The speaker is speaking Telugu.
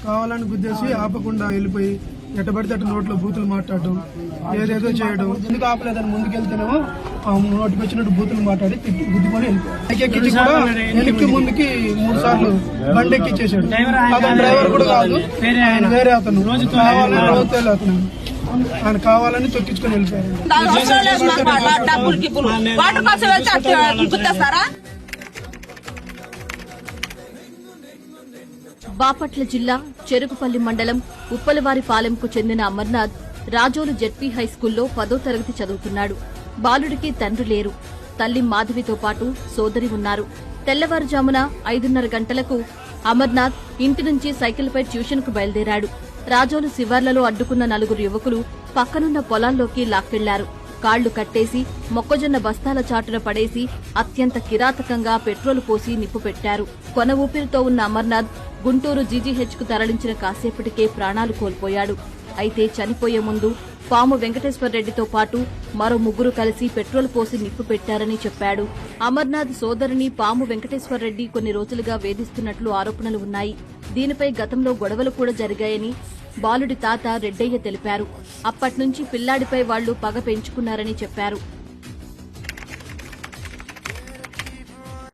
కావాలని గుద్దేసి ఆపకుండా వెళ్ళిపోయి ఎట్టబడితే అటు నోట్లో బూతులు మాట్లాడడం, ఏదేదో చేయడం. ఎందుకు ఆపలేదని ముందుకెళ్తేనేమో నోటికి వచ్చినట్టు బూతులు మాట్లాడి గుద్దుకొని వెళ్ళిపోయాడు. కూడా వెనక్కి ముందుకి 3 సార్లు బండి ఎక్కిచ్చేసాడు. అతను డ్రైవర్ కూడా కాదు, ఆయన వేరే అతను. కావాలని ప్రభుత్వాలు అతను ఆయన కావాలని తొక్కించుకొని వెళ్ళిపోయారు. బాపట్ల జిల్లా చెరుకుపల్లి మండలం ఉప్పలవారిపాలెంకు చెందిన అమర్నాథ్ రాజోలు జెడ్పీ హైస్కూల్లో 10వ తరగతి చదువుతున్నాడు. బాలుడికి తండ్రి లేరు. తల్లి మాధవితో పాటు సోదరి ఉన్నారు. తెల్లవారుజామున 5:30 గంటలకు అమర్నాథ్ ఇంటి నుంచి సైకిల్పై ట్యూషన్కు బయలుదేరాడు. రాజోలు శివార్లలో అడ్డుకున్న 4 యువకులు పక్కనున్న పొలాల్లోకి లాక్కెళ్లారు. కాళ్లు కట్టేసి మొక్కజొన్న బస్తాల చాటున పడేసి అత్యంత కిరాతకంగా పెట్రోలు పోసి నిప్పు పెట్టారు. కొన ఊపిరితో ఉన్న అమర్నాథ్ గుంటూరు జీజీహెచ్కు తరలించిన కాసేపటికే ప్రాణాలు కోల్పోయాడు. అయితే చనిపోయే ముందు పాము వెంకటేశ్వర్రెడ్డితో పాటు మరో 3 కలిసి పెట్రోల్ పోసి నిప్పు పెట్టారని చెప్పాడు. అమర్నాథ్ సోదరుని పాము వెంకటేశ్వర్రెడ్డి కొన్ని రోజులుగా వేధిస్తున్నట్లు ఆరోపణలు ఉన్నాయి. దీనిపై గతంలో గొడవలు కూడా జరిగాయని బాలుడి తాత రెడ్డయ్య తెలిపారు. అప్పట్నుంచి పిల్లాడిపై వాళ్లు పగ పెంచుకున్నారని చెప్పారు.